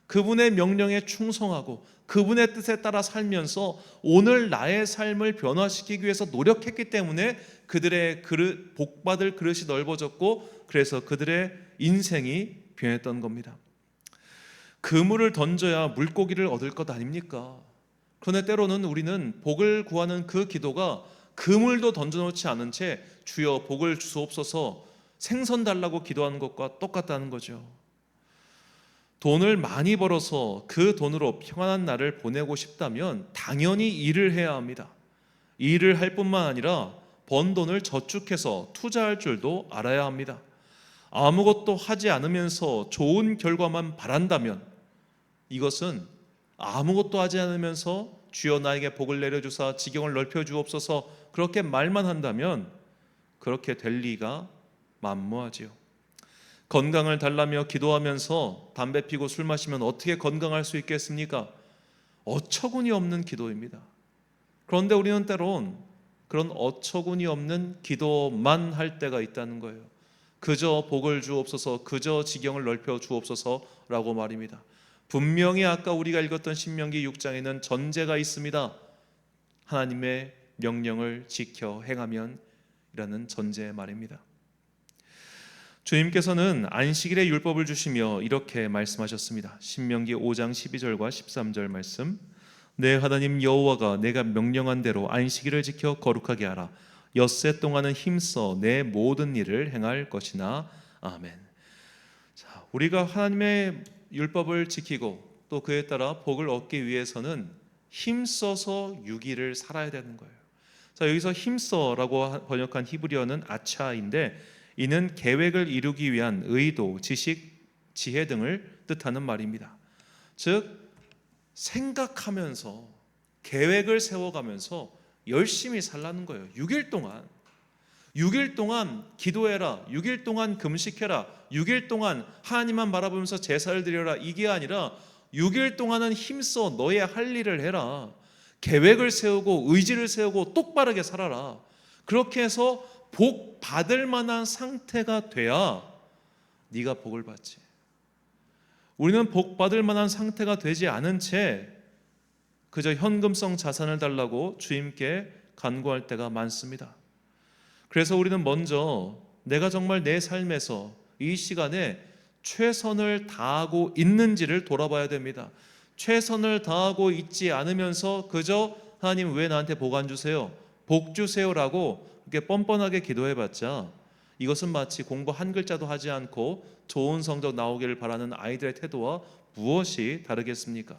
그분의 명령에 충성하고 그분의 뜻에 따라 살면서 오늘 나의 삶을 변화시키기 위해서 노력했기 때문에 그들의 복 받을 그릇이 넓어졌고 그래서 그들의 인생이 변했던 겁니다. 그물을 던져야 물고기를 얻을 것 아닙니까? 그런데 때로는 우리는 복을 구하는 그 기도가 그물도 던져놓지 않은 채 주여 복을 주소옵소서 생선 달라고 기도하는 것과 똑같다는 거죠. 돈을 많이 벌어서 그 돈으로 평안한 날을 보내고 싶다면 당연히 일을 해야 합니다. 일을 할 뿐만 아니라 번 돈을 저축해서 투자할 줄도 알아야 합니다. 아무것도 하지 않으면서 좋은 결과만 바란다면 이것은 아무것도 하지 않으면서 주여 나에게 복을 내려주사 지경을 넓혀 주옵소서 그렇게 말만 한다면 그렇게 될 리가 만무하지요. 건강을 달라며 기도하면서 담배 피고 술 마시면 어떻게 건강할 수 있겠습니까? 어처구니 없는 기도입니다. 그런데 우리는 때론 그런 어처구니 없는 기도만 할 때가 있다는 거예요. 그저 복을 주옵소서, 그저 지경을 넓혀 주옵소서라고 말입니다. 분명히 아까 우리가 읽었던 신명기 6장에는 전제가 있습니다. 하나님의 명령을 지켜 행하면 이라는 전제의 말입니다. 주님께서는 안식일에 율법을 주시며 이렇게 말씀하셨습니다. 신명기 5장 12절과 13절 말씀. 내 하나님 여호와가 내가 명령한 대로 안식일을 지켜 거룩하게 하라. 엿새 동안은 힘써 내 모든 일을 행할 것이나. 아멘. 자, 우리가 하나님의 율법을 지키고 또 그에 따라 복을 얻기 위해서는 힘써서 6일을 살아야 되는 거예요. 자, 여기서 힘써라고 번역한 히브리어는 아차인데 이는 계획을 이루기 위한 의도, 지식, 지혜 등을 뜻하는 말입니다. 즉 생각하면서 계획을 세워가면서 열심히 살라는 거예요. 6일 동안 기도해라, 6일 동안 금식해라, 6일 동안 하나님만 바라보면서 제사를 드려라. 이게 아니라 6일 동안은 힘써 너의 할 일을 해라. 계획을 세우고 의지를 세우고 똑바르게 살아라. 그렇게 해서 복 받을 만한 상태가 돼야 네가 복을 받지. 우리는 복 받을 만한 상태가 되지 않은 채 그저 현금성 자산을 달라고 주님께 간구할 때가 많습니다. 그래서 우리는 먼저 내가 정말 내 삶에서 이 시간에 최선을 다하고 있는지를 돌아봐야 됩니다. 최선을 다하고 있지 않으면서 그저 하나님 왜 나한테 복 안 주세요? 복 주세요라고 이렇게 뻔뻔하게 기도해봤자 이것은 마치 공부 한 글자도 하지 않고 좋은 성적 나오기를 바라는 아이들의 태도와 무엇이 다르겠습니까?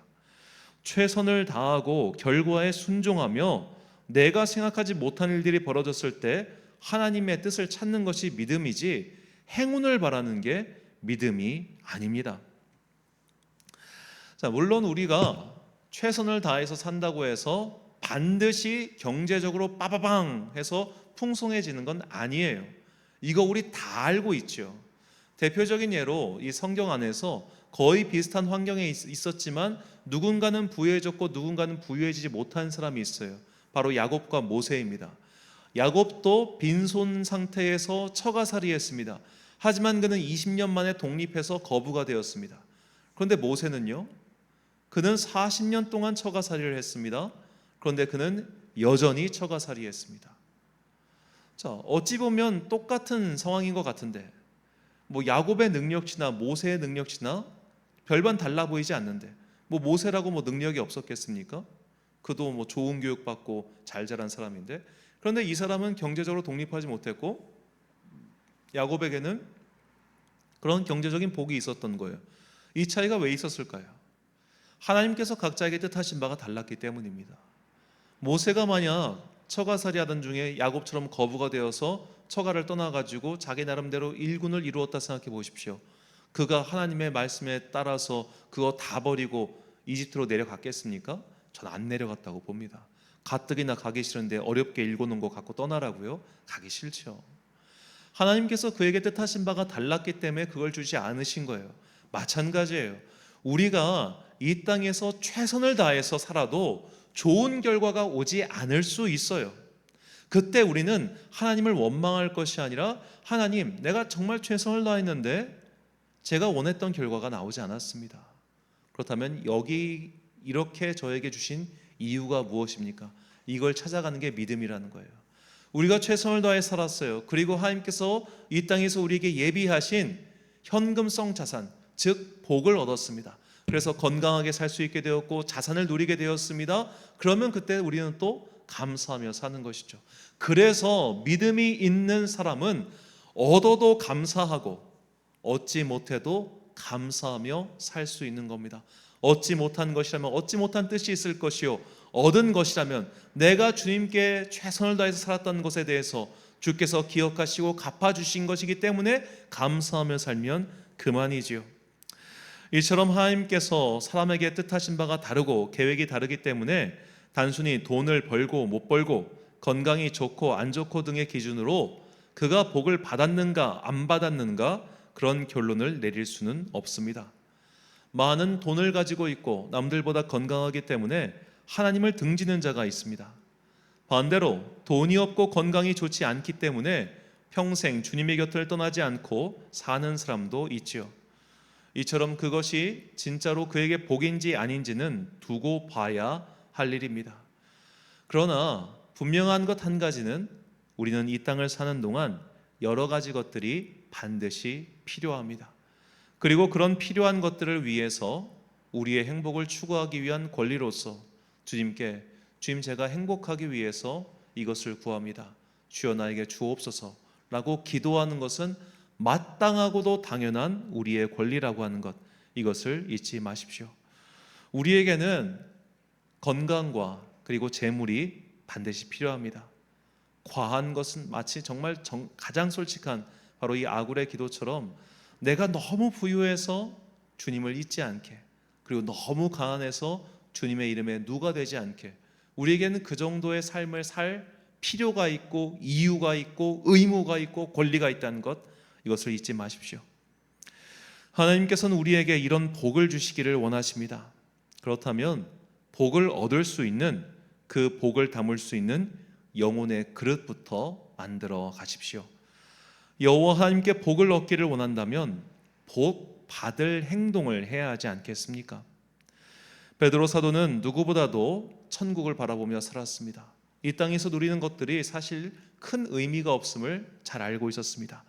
최선을 다하고 결과에 순종하며 내가 생각하지 못한 일들이 벌어졌을 때 하나님의 뜻을 찾는 것이 믿음이지 행운을 바라는 게 믿음이 아닙니다. 자, 물론 우리가 최선을 다해서 산다고 해서 반드시 경제적으로 빠바방 해서 풍성해지는 건 아니에요. 이거 우리 다 알고 있죠. 대표적인 예로 이 성경 안에서 거의 비슷한 환경에 있었지만 누군가는 부유해졌고 누군가는 부유해지지 못한 사람이 있어요. 바로 야곱과 모세입니다. 야곱도 빈손 상태에서 처가살이 했습니다. 하지만 그는 20년 만에 독립해서 거부가 되었습니다. 그런데 모세는요? 그는 40년 동안 처가살이를 했습니다. 그런데 그는 여전히 처가살이 했습니다. 자, 어찌 보면 똑같은 상황인 것 같은데 뭐 야곱의 능력치나 모세의 능력치나 별반 달라 보이지 않는데 뭐 모세라고 뭐 능력이 없었겠습니까? 그도 뭐 좋은 교육 받고 잘 자란 사람인데 그런데 이 사람은 경제적으로 독립하지 못했고 야곱에게는 그런 경제적인 복이 있었던 거예요. 이 차이가 왜 있었을까요? 하나님께서 각자에게 뜻하신 바가 달랐기 때문입니다. 모세가 만약 처가살이 하던 중에 야곱처럼 거부가 되어서 처가를 떠나가지고 자기 나름대로 일군을 이루었다 생각해 보십시오. 그가 하나님의 말씀에 따라서 그거 다 버리고 이집트로 내려갔겠습니까? 전 안 내려갔다고 봅니다. 가뜩이나 가기 싫은데 어렵게 읽어놓은 거 갖고 떠나라고요? 가기 싫죠. 하나님께서 그에게 뜻하신 바가 달랐기 때문에 그걸 주지 않으신 거예요. 마찬가지예요. 우리가 이 땅에서 최선을 다해서 살아도 좋은 결과가 오지 않을 수 있어요. 그때 우리는 하나님을 원망할 것이 아니라 하나님, 내가 정말 최선을 다했는데 제가 원했던 결과가 나오지 않았습니다. 그렇다면 여기 이렇게 저에게 주신 이유가 무엇입니까? 이걸 찾아가는 게 믿음이라는 거예요. 우리가 최선을 다해 살았어요. 그리고 하나님께서 이 땅에서 우리에게 예비하신 현금성 자산, 즉 복을 얻었습니다. 그래서 건강하게 살 수 있게 되었고 자산을 누리게 되었습니다. 그러면 그때 우리는 또 감사하며 사는 것이죠. 그래서 믿음이 있는 사람은 얻어도 감사하고 얻지 못해도 감사하며 살 수 있는 겁니다. 얻지 못한 것이라면 얻지 못한 뜻이 있을 것이요, 얻은 것이라면 내가 주님께 최선을 다해서 살았던 것에 대해서 주께서 기억하시고 갚아주신 것이기 때문에 감사하며 살면 그만이지요. 이처럼 하나님께서 사람에게 뜻하신 바가 다르고 계획이 다르기 때문에 단순히 돈을 벌고 못 벌고 건강이 좋고 안 좋고 등의 기준으로 그가 복을 받았는가 안 받았는가 그런 결론을 내릴 수는 없습니다. 많은 돈을 가지고 있고 남들보다 건강하기 때문에 하나님을 등지는 자가 있습니다. 반대로 돈이 없고 건강이 좋지 않기 때문에 평생 주님의 곁을 떠나지 않고 사는 사람도 있지요. 이처럼 그것이 진짜로 그에게 복인지 아닌지는 두고 봐야 할 일입니다. 그러나 분명한 것 한 가지는 우리는 이 땅을 사는 동안 여러 가지 것들이 반드시 필요합니다. 그리고 그런 필요한 것들을 위해서 우리의 행복을 추구하기 위한 권리로서 주님께 주님 제가 행복하기 위해서 이것을 구합니다. 주여 나에게 주옵소서 라고 기도하는 것은 마땅하고도 당연한 우리의 권리라고 하는 것, 이것을 잊지 마십시오. 우리에게는 건강과 그리고 재물이 반드시 필요합니다. 과한 것은 마치 정말 가장 솔직한 바로 이 아굴의 기도처럼 내가 너무 부유해서 주님을 잊지 않게, 그리고 너무 가난해서 주님의 이름에 누가 되지 않게, 우리에게는 그 정도의 삶을 살 필요가 있고 이유가 있고 의무가 있고 권리가 있다는 것, 이것을 잊지 마십시오. 하나님께서는 우리에게 이런 복을 주시기를 원하십니다. 그렇다면 복을 얻을 수 있는, 그 복을 담을 수 있는 영혼의 그릇부터 만들어 가십시오. 여호와 하나님께 복을 얻기를 원한다면 복 받을 행동을 해야 하지 않겠습니까? 베드로 사도는 누구보다도 천국을 바라보며 살았습니다. 이 땅에서 누리는 것들이 사실 큰 의미가 없음을 잘 알고 있었습니다.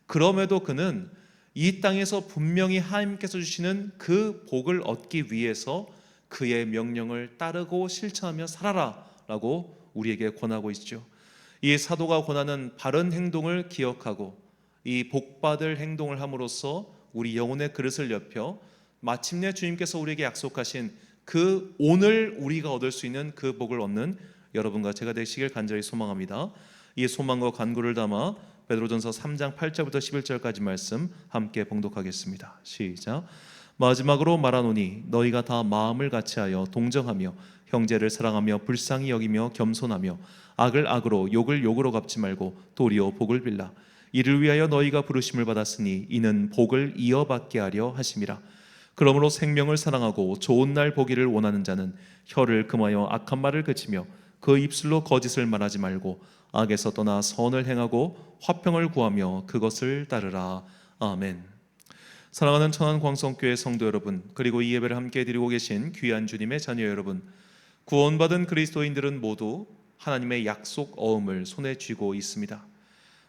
그럼에도 그는 이 땅에서 분명히 하나님께서 주시는 그 복을 얻기 위해서 그의 명령을 따르고 실천하며 살아라 라고 우리에게 권하고 있죠. 이 사도가 권하는 바른 행동을 기억하고 이 복받을 행동을 함으로써 우리 영혼의 그릇을 넓혀 마침내 주님께서 우리에게 약속하신 그 오늘 우리가 얻을 수 있는 그 복을 얻는 여러분과 제가 되시길 간절히 소망합니다. 이 소망과 간구를 담아 베드로전서 3장 8절부터 11절까지 말씀 함께 봉독하겠습니다. 시작. 마지막으로 말하노니 너희가 다 마음을 같이하여 동정하며 형제를 사랑하며 불쌍히 여기며 겸손하며 악을 악으로 욕을 욕으로 갚지 말고 도리어 복을 빌라. 이를 위하여 너희가 부르심을 받았으니 이는 복을 이어받게 하려 하심이라. 그러므로 생명을 사랑하고 좋은 날 보기를 원하는 자는 혀를 금하여 악한 말을 그치며 그 입술로 거짓을 말하지 말고 악에서 떠나 선을 행하고 화평을 구하며 그것을 따르라. 아멘. 사랑하는 천안광성교회 성도 여러분, 그리고 이 예배를 함께 드리고 계신 귀한 주님의 자녀 여러분, 구원받은 그리스도인들은 모두 하나님의 약속 어음을 손에 쥐고 있습니다.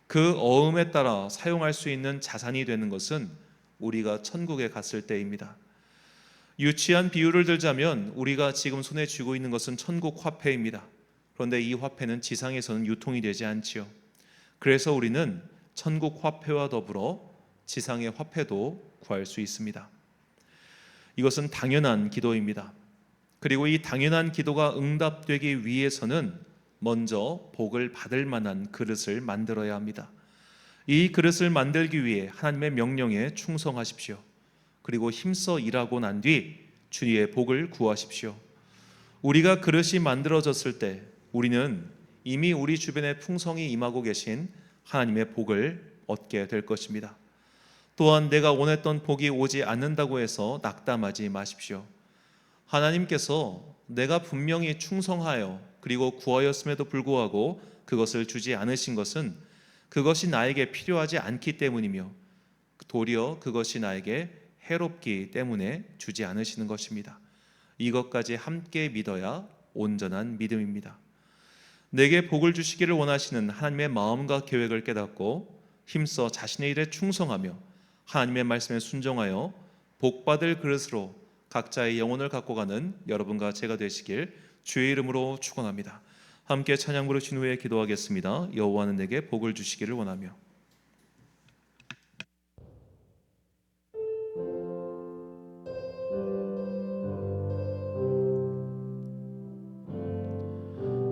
그 어음에 따라 사용할 수 있는 자산이 되는 것은 우리가 천국에 갔을 때입니다. 유치한 비유를 들자면 우리가 지금 손에 쥐고 있는 것은 천국 화폐입니다. 그런데 이 화폐는 지상에서는 유통이 되지 않지요. 그래서 우리는 천국 화폐와 더불어 지상의 화폐도 구할 수 있습니다. 이것은 당연한 기도입니다. 그리고 이 당연한 기도가 응답되기 위해서는 먼저 복을 받을 만한 그릇을 만들어야 합니다. 이 그릇을 만들기 위해 하나님의 명령에 충성하십시오. 그리고 힘써 일하고 난 뒤 주의 복을 구하십시오. 우리가 그릇이 만들어졌을 때 우리는 이미 우리 주변에 풍성히 임하고 계신 하나님의 복을 얻게 될 것입니다. 또한 내가 원했던 복이 오지 않는다고 해서 낙담하지 마십시오. 하나님께서 내가 분명히 충성하여 그리고 구하였음에도 불구하고 그것을 주지 않으신 것은 그것이 나에게 필요하지 않기 때문이며 도리어 그것이 나에게 해롭기 때문에 주지 않으시는 것입니다. 이것까지 함께 믿어야 온전한 믿음입니다. 내게 복을 주시기를 원하시는 하나님의 마음과 계획을 깨닫고 힘써 자신의 일에 충성하며 하나님의 말씀에 순종하여 복받을 그릇으로 각자의 영혼을 갖고 가는 여러분과 제가 되시길 주의 이름으로 축원합니다. 함께 찬양 부르신 후에 기도하겠습니다. 여호와는 내게 복을 주시기를 원하며.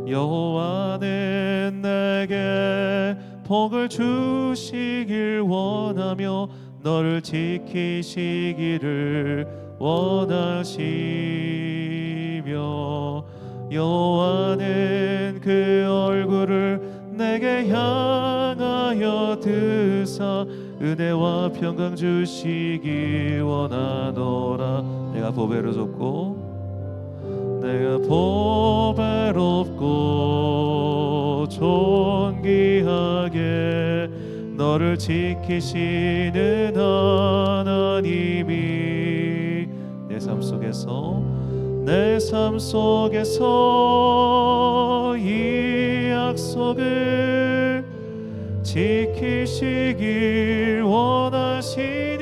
여호와는 내게 복을 주시길 원하며 너를 지키시기를 원하시며 여호와는 그 얼굴을 내게 향하여 드사 은혜와 평강 주시기 원하노라. 내가 보배롭고 존귀하게 너를 지키시는 하나님이 내 삶 속에서 이 약속을 지키시길 원하시니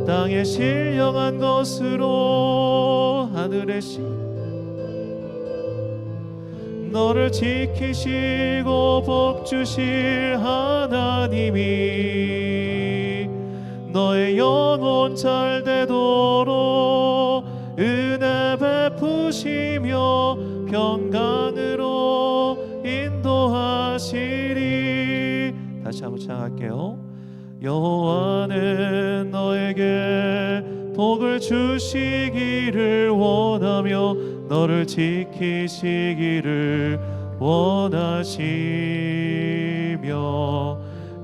땅에 신령한 것으로 하늘에 너를 지키시고 복 주실 하나님이 너의 영혼 잘 되도록 은혜 베푸시며 평강으로 인도하시리. 다시 한번 찬양할게요. 여호와는 너에게 복을 주시기를 원하며 너를 지키시기를 원하시며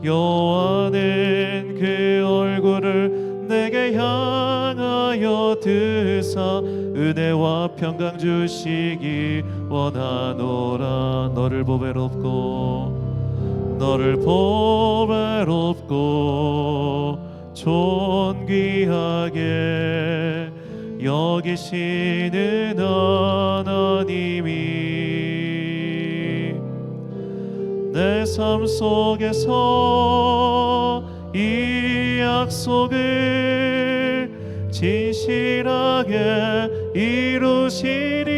여호와는 그 얼굴을 내게 향하여 드사 은혜와 평강 주시기 원하노라. 너를 보배롭고 존귀하게 여기시는 하나님이 내 삶 속에서 이 약속을 진실하게 이루시리.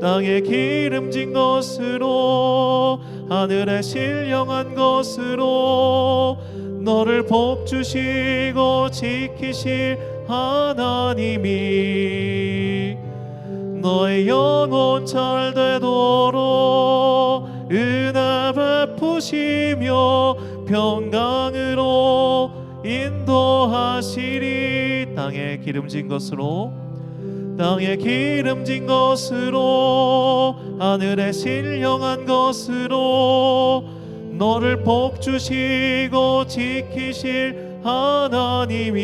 땅에 기름진 것으로 하늘에 신령한 것으로 너를 복 주시고 지키실 하나님이 너의 영혼 잘 되도록 은혜 베푸시며 평강으로 인도하시리. 땅에 기름진 것으로 하늘에 신령한 것으로 너를 복 주시고 지키실 하나님이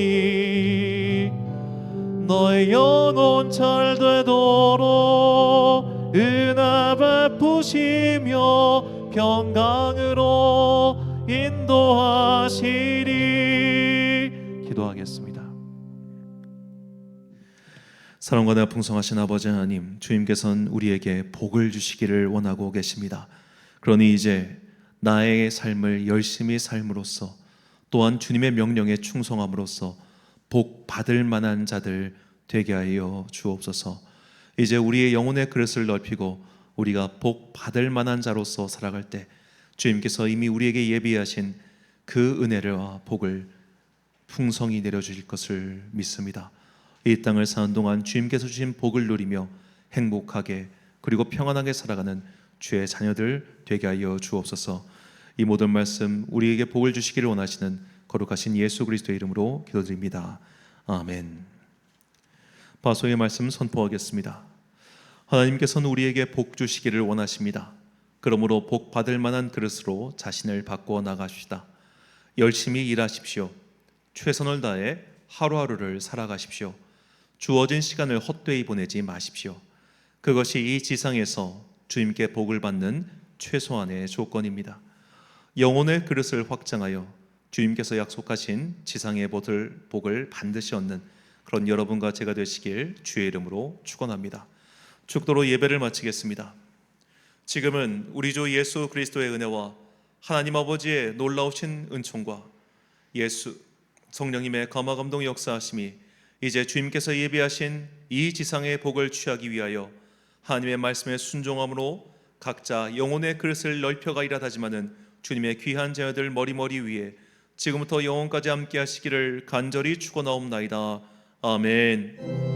너의 영혼 잘 되도록 은혜 베푸시며 평강으로 인도하시리. 기도하겠습니다. 사랑과 나 풍성하신 아버지 하나님, 주님께서는 우리에게 복을 주시기를 원하고 계십니다. 그러니 이제 나의 삶을 열심히 삶으로써 또한 주님의 명령에 충성함으로써 복 받을 만한 자들 되게 하여 주옵소서. 이제 우리의 영혼의 그릇을 넓히고 우리가 복 받을 만한 자로서 살아갈 때 주님께서 이미 우리에게 예비하신 그 은혜와 복을 풍성히 내려주실 것을 믿습니다. 이 땅을 사는 동안 주님께서 주신 복을 누리며 행복하게 그리고 평안하게 살아가는 주의 자녀들 되게 하여 주옵소서. 이 모든 말씀 우리에게 복을 주시기를 원하시는 거룩하신 예수 그리스도의 이름으로 기도드립니다. 아멘. 바소의 말씀 선포하겠습니다. 하나님께서는 우리에게 복 주시기를 원하십니다. 그러므로 복 받을 만한 그릇으로 자신을 바꾸어 나가십시다. 열심히 일하십시오. 최선을 다해 하루하루를 살아가십시오. 주어진 시간을 헛되이 보내지 마십시오. 그것이 이 지상에서 주님께 복을 받는 최소한의 조건입니다. 영혼의 그릇을 확장하여 주님께서 약속하신 지상의 복을 반드시 얻는 그런 여러분과 제가 되시길 주의 이름으로 축원합니다. 축도로 예배를 마치겠습니다. 지금은 우리 주 예수 그리스도의 은혜와 하나님 아버지의 놀라우신 은총과 예수 성령님의 감화감동 역사하심이 이제 주님께서 예비하신 이 지상의 복을 취하기 위하여 하나님의 말씀에 순종함으로 각자 영혼의 그릇을 넓혀가이라 다짐하는 주님의 귀한 자녀들 머리머리 위에 지금부터 영원까지 함께 하시기를 간절히 축원하옵나이다. 아멘.